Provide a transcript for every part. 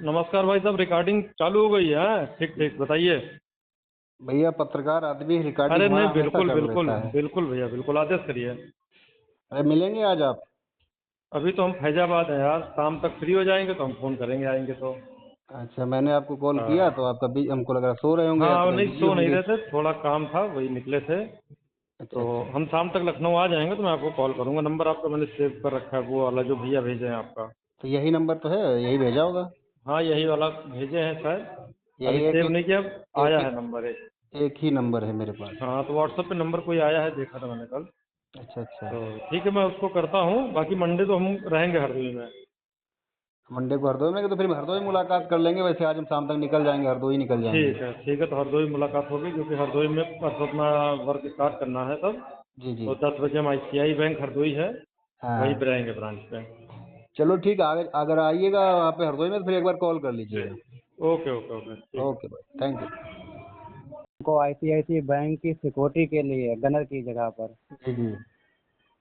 नमस्कार भाई साहब, रिकॉर्डिंग चालू हो गई है? ठीक ठीक, बताइए। भैया पत्रकार आदमी रिकॉर्डिंग अरे नहीं, हमारा हमेशा बिल्कुल कर बिल्कुल लेता है। बिल्कुल भैया, बिल्कुल आदेश करिए। अरे मिलेंगे आज आप? अभी तो हम फैजाबाद हैं यार, शाम तक फ्री हो जाएंगे तो हम फ़ोन करेंगे, आएंगे तो। अच्छा, मैंने आपको कॉल किया तो हाँ। आप कभी हमको लगा सो रहे होंगे या तो हाँ कहीं नहीं, बिजी सो नहीं होंगे। रहे थे, थोड़ा काम था, वही निकले थे। अच्छा तो अच्छा। हम शाम तक लखनऊ आ जाएंगे तो मैं आपको कॉल करूंगा। नंबर आपका मैंने सेव कर रखा है, वो वाला जो भैया भेजे हैं आपका। तो यही नंबर तो है, यही भेजा होगा। हाँ यही वाला भेजे हैं शायद। अभी यही है सेव कि नहीं किया, एक आया ही है नंबर एक। एक ही नंबर है मेरे पास। हाँ तो व्हाट्सएप पे नंबर कोई आया है, देखा था मैंने कल। अच्छा अच्छा। तो ठीक है, मैं उसको करता हूँ। बाकी मंडे तो हम रहेंगे हरदोई में। मंडे को हरदोई में, तो फिर हरदोई मुलाकात कर लेंगे। वैसे आज हम शाम तक निकल जाएंगे, हरदोई निकल जाएंगे। ठीक है, तो हरदोई मुलाकात होगी, क्योंकि हरदोई में परसों अपना वर्क स्टार्ट करना है तब। जी जी। तो 10 बजे हम ICI बैंक हरदोई है, वहीं हाँ। पे रहेंगे ब्रांच पे। चलो ठीक है, अगर अगर आइएगा वहाँ पे हरदोई में तो फिर एक बार कॉल कर जी। लीजिएगा। ओके ओके ओके, ठीक ओके भाई, थैंक यू। को आईसीआईसी बैंक की सिक्योरिटी के लिए गनर की जगह पर जी जी।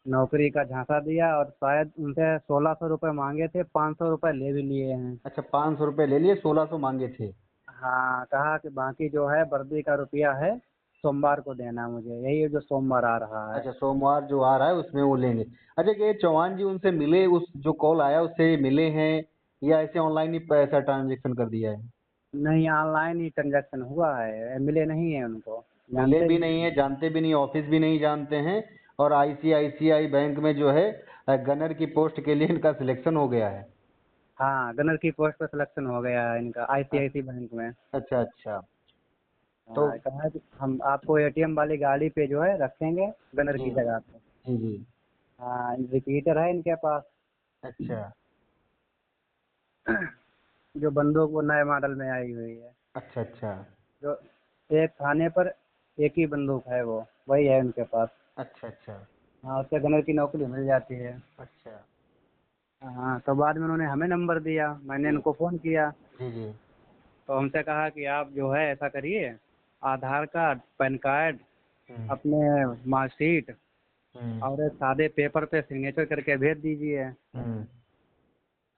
नौकरी का झांसा दिया और शायद उनसे 1600 रुपये मांगे थे, 500 रुपये ले भी लिए हैं। अच्छा, 500 रुपये ले लिए, 1600 मांगे थे। हाँ, कहा कि बाकी जो है वर्दी का रुपया है सोमवार को देना मुझे, यही है जो सोमवार आ रहा है। अच्छा, सोमवार जो आ रहा है उसमें वो लेंगे। अच्छा, कि ये चौहान जी उनसे मिले, उस जो कॉल आया उससे मिले हैं या ऐसे ऑनलाइन ही पैसा ट्रांजेक्शन कर दिया है? नहीं, ऑनलाइन ही ट्रांजेक्शन हुआ है, मिले नहीं है उनको, मिले जानते भी भी नहीं है, नहीं। जानते भी नहीं, ऑफिस भी नहीं जानते हैं। और ICICI बैंक में जो है गनर की पोस्ट के लिए इनका सिलेक्शन हो गया है। हाँ, गनर की पोस्ट पर सिलेक्शन हो गया है इनका आईसीआईसी बैंक में। अच्छा अच्छा। तो हाँ, कहा कि हम आपको एटीएम वाली गाड़ी पे जो है रखेंगे गनर जी की जगह पे। जी जी। हाँ, रिपीटर है इनके पास। अच्छा जो बंदूक वो नए मॉडल में आई हुई है। अच्छा। अच्छा जो एक थाने पर एक ही बंदूक है, वो वही है उनके पास। अच्छा। अच्छा हाँ, उससे गनर की नौकरी मिल जाती है। अच्छा। हाँ, तो बाद में उन्होंने हमें नंबर दिया, मैंने जी इनको फ़ोन किया। जी जी। तो हमसे कहा कि आप जो है ऐसा करिए, आधार कार्ड, पैन कार्ड, हम्म अपने मार्कशीट हम्म और एक सादे पेपर पे सिग्नेचर करके भेज दीजिए हम्म।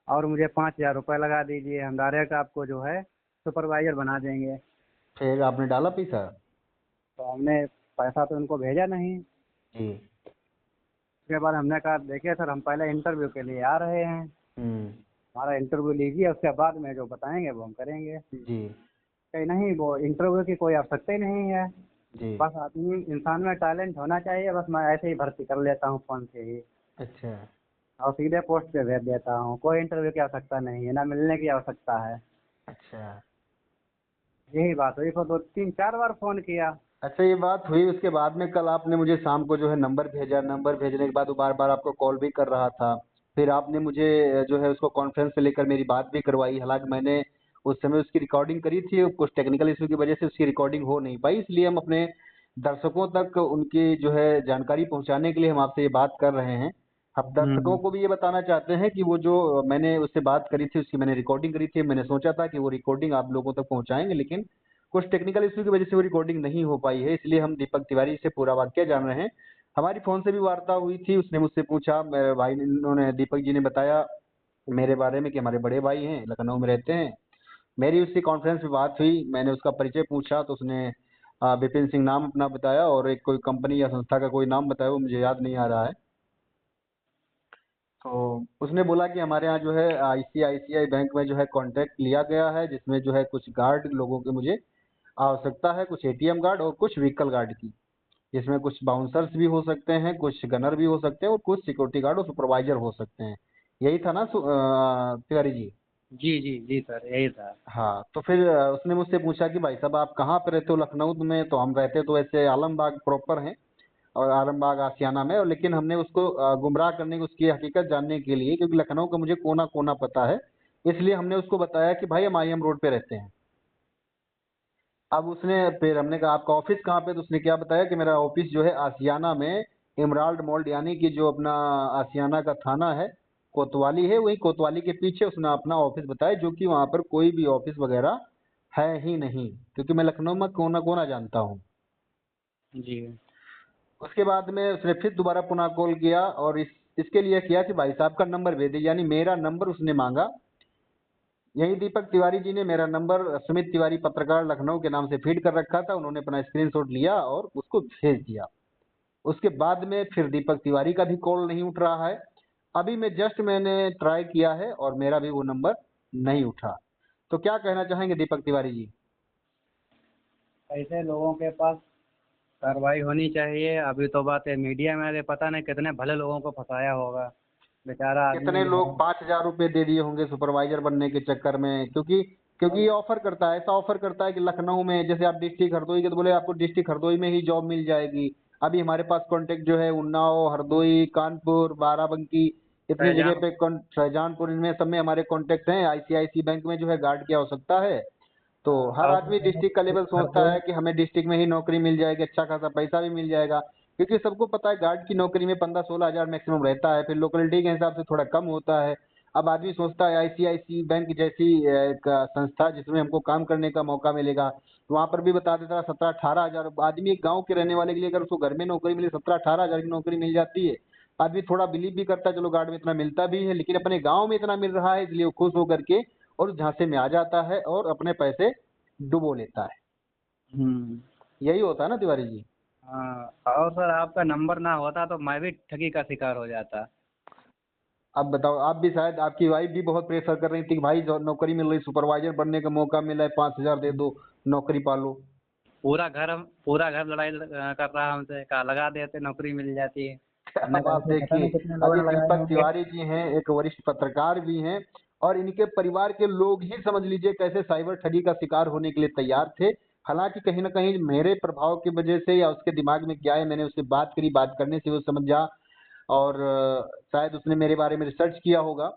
और मुझे 5000 रुपये लगा दीजिए, हम डायरेक्ट आपको जो है सुपरवाइजर बना देंगे। फिर आपने डाला पैसा? तो हमने पैसा तो उनको भेजा नहीं। जी। उसके बाद हमने कहा देखिए सर, हम पहले इंटरव्यू के लिए आ रहे हैं, हम्म। हमारा इंटरव्यू लीजिए, उसके बाद में जो बताएंगे वो हम करेंगे। जी कहीं नहीं, वो इंटरव्यू की कोई आवश्यकता ही नहीं है। जी। बस आदमी इंसान में टैलेंट होना चाहिए, बस मैं ऐसे ही भर्ती कर लेता हूँ फ़ोन से ही अच्छा और सीधे पोस्ट पे भेज देता हूँ, कोई इंटरव्यू की आवश्यकता नहीं है, ना मिलने की आवश्यकता है। अच्छा। यही बात हुई, फिर 2 3 4 बार फ़ोन किया। अच्छा, ये बात हुई उसके बाद में कल आपने मुझे शाम को जो है नंबर भेजा, नंबर भेजने के बाद वो बार बार आपको कॉल भी कर रहा था। फिर आपने मुझे जो है उसको कॉन्फ्रेंस पे लेकर मेरी बात भी करवाई। हालांकि मैंने उस समय उसकी रिकॉर्डिंग करी थी, कुछ टेक्निकल इशू की वजह से उसकी रिकॉर्डिंग हो नहीं पाई, इसलिए हम अपने दर्शकों तक उनकी जो है जानकारी पहुंचाने के लिए हम आपसे ये बात कर रहे हैं। हम दर्शकों हम्म। को भी ये बताना चाहते हैं कि वो जो मैंने उससे बात करी थी उसकी मैंने रिकॉर्डिंग करी थी। मैंने सोचा था कि वो रिकॉर्डिंग आप लोगों तक पहुंचाएंगे, लेकिन कुछ टेक्निकल इशू की वजह से वो रिकॉर्डिंग नहीं हो पाई है, इसलिए हम दीपक तिवारी से पूरा वाकया जान रहे हैं। हमारी फोन से भी वार्ता हुई थी, उसने मुझसे पूछा, मेरे भाई ने, उन्होंने दीपक जी ने बताया मेरे बारे में कि हमारे बड़े भाई हैं, लखनऊ में रहते हैं। मेरी उससे कॉन्फ्रेंस में बात हुई, मैंने उसका परिचय पूछा तो उसने विपिन सिंह नाम अपना बताया और एक कोई कंपनी या संस्था का कोई नाम बताया, वो मुझे याद नहीं आ रहा है। तो उसने बोला कि हमारे यहाँ जो है ICICI बैंक में जो है कॉन्ट्रैक्ट लिया गया है, जिसमें जो है कुछ गार्ड लोगों की मुझे आवश्यकता है, कुछ ATM गार्ड और कुछ व्हीकल गार्ड की, जिसमें कुछ बाउंसर्स भी हो सकते हैं, कुछ गनर भी हो सकते हैं और कुछ सिक्योरिटी गार्ड और सुपरवाइजर हो सकते हैं। यही था ना तिवारी जी? जी जी जी सर, यही था। हाँ, तो फिर उसने मुझसे पूछा कि भाई साहब आप कहाँ पे रहते हो लखनऊ में? तो हम रहते तो ऐसे आलमबाग प्रॉपर हैं और आलमबाग आशियाना में, और लेकिन हमने उसको गुमराह करने की, उसकी हकीकत जानने के लिए, क्योंकि लखनऊ का मुझे कोना कोना पता है, इसलिए हमने उसको बताया कि भाई हम IM रोड पे रहते हैं। अब उसने, फिर हमने कहा आपका ऑफिस कहाँ पे? तो उसने क्या बताया कि मेरा ऑफिस जो है आसियाना में, इमराल्ड मॉल, यानी कि जो अपना आसियाना का थाना है, कोतवाली है, वही कोतवाली के पीछे उसने अपना ऑफिस बताया, जो कि वहाँ पर कोई भी ऑफिस वगैरह है ही नहीं, क्योंकि मैं लखनऊ में कोना कोना जानता हूँ। जी। उसके बाद में उसने फिर दोबारा पुनः कॉल किया और इसके लिए किया कि भाई साहब का नंबर भेज दीजिए, यानी मेरा नंबर उसने मांगा। यही दीपक तिवारी जी ने मेरा नंबर सुमित तिवारी पत्रकार लखनऊ के नाम से फीड कर रखा था, उन्होंने अपना स्क्रीनशॉट लिया और उसको भेज दिया। उसके बाद में फिर दीपक तिवारी का भी कॉल नहीं उठ रहा है। अभी मैंने ट्राई किया है और मेरा भी वो नंबर नहीं उठा। तो क्या कहना चाहेंगे दीपक तिवारी जी? ऐसे लोगों के पास कार्रवाई होनी चाहिए। अभी तो बात है मीडिया में, अरे पता नहीं कितने भले लोगों को फंसाया होगा, बेचारा कितने आदमी जो लोग है। 5,000 रुपए दे दिए होंगे सुपरवाइजर बनने के चक्कर में, क्योंकि क्योंकि ये ऑफर करता है, ऐसा ऑफर करता है कि लखनऊ में जैसे आप डिस्ट्रिक्ट हरदोई के, तो बोले आपको डिस्ट्रिक्ट हरदोई में ही जॉब मिल जाएगी। अभी हमारे पास कांटेक्ट जो है उन्नाव, हरदोई, कानपुर, बाराबंकी, इतनी जगह फैजान पे शाहजहानपुर, इनमें सब में हमारे कांटेक्ट हैं। आईसीआईसी बैंक में जो है गार्ड की आवश्यकता है। तो हर और आदमी डिस्ट्रिक्ट का लेवल सोचता हरदोई। है कि हमें डिस्ट्रिक्ट में ही नौकरी मिल जाएगी, अच्छा खासा पैसा भी मिल जाएगा, क्योंकि सबको पता है गार्ड की नौकरी में 15-16 हजार मैक्सिमम रहता है, फिर लोकेलिटी के हिसाब से थोड़ा कम होता है। अब आदमी सोचता है आईसीआईसी बैंक जैसी एक संस्था जिसमें हमको काम करने का मौका मिलेगा, तो वहां पर भी बता देता है 17-18 हजार। आदमी एक गाँव के रहने वाले के लिए अगर उसको घर में नौकरी मिले, 17-18 हजार की नौकरी मिल जाती है, आदमी थोड़ा बिलीव भी करता है चलो गार्ड में इतना मिलता भी है, लेकिन अपने गाँव में इतना मिल रहा है इसलिए वो खुश होकर के और उस झांसे में आ जाता है और अपने पैसे डुबो लेता है। हम्म। यही होता है ना तिवारी जी? हाँ, और सर आपका नंबर ना होता तो मैं भी ठगी का शिकार हो जाता। अब बताओ, आप भी शायद, आपकी वाइफ भी बहुत प्रेशर कर रही थी कि भाई जो नौकरी मिल रही, सुपरवाइजर बनने का मौका मिला है, 5,000 दे दो, नौकरी पालो। पूरा घर लड़ाई कर रहा हमसे, कहा लगा देते नौकरी मिल जाती है। हमने अब कहा आप ऐसे पता देखिए, नहीं कितने अब लोगों ये ने लगाए दीपक होंगे। तिवारी जी हैं, एक वरिष्ठ पत्रकार भी हैं, और इनके परिवार के लोग ही समझ लीजिए कैसे साइबर ठगी का शिकार होने के लिए तैयार थे। हालांकि कहीं ना कहीं मेरे प्रभाव की वजह से या उसके दिमाग में क्या है, मैंने उससे बात करी, बात करने से वो समझ जा, और शायद उसने मेरे बारे में रिसर्च किया होगा।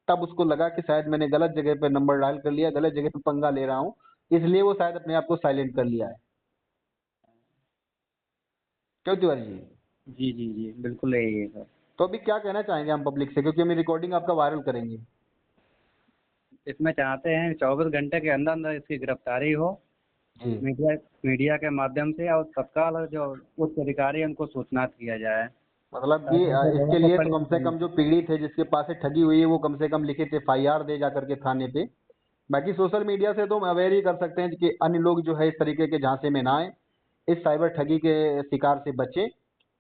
तब उसको लगा कि शायद मैंने गलत जगह पे नंबर डायल कर लिया, गलत जगह पे पंगा ले रहा हूँ, इसलिए वो शायद अपने आप को साइलेंट कर लिया है। क्यों तिवारी जी? जी जी जी, बिल्कुल यही है सर। तो अभी क्या कहना चाहेंगे हम पब्लिक से, क्योंकि हम रिकॉर्डिंग आपका वायरल करेंगे। इसमें चाहते हैं 24 घंटे के अंदर अंदर इसकी गिरफ्तारी हो, जी। मीडिया मीडिया के माध्यम से, और तत्काल जो उच्च अधिकारी है उनको सूचना किया जाए, मतलब कि ताकि ऐसे लोगों इसके को लिए तो कड़ी कम से कम जो पीड़ित है जिसके पास से ठगी हुई है, वो कम से कम लिखित एफआईआर दे जा करके थाने पे। बाकी सोशल मीडिया से तो हम अवेयर ही कर सकते हैं कि अन्य लोग जो है इस तरीके के झांसे में ना आए, इस साइबर ठगी के शिकार से बचे।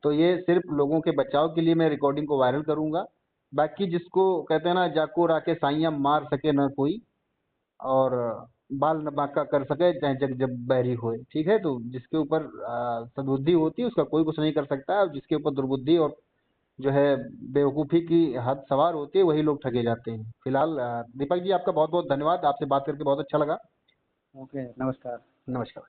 तो ये सिर्फ लोगों के बचाव के लिए मैं रिकॉर्डिंग को वायरल करूंगा। बाकी जिसको कहते हैं ना, जाको राके साइयां मार सके न कोई, और बाल न बांका कर सके चाहे जग जब बैरी होए। ठीक है, तो जिसके ऊपर सद्बुद्धि होती है उसका कोई कुछ नहीं कर सकता है, और जिसके ऊपर दुर्बुद्धि और जो है बेवकूफ़ी की हद सवार होती है, वही लोग ठगे जाते हैं। फिलहाल दीपक जी, आपका बहुत बहुत धन्यवाद, आपसे बात करके बहुत अच्छा लगा। ओके, नमस्कार। नमस्कार।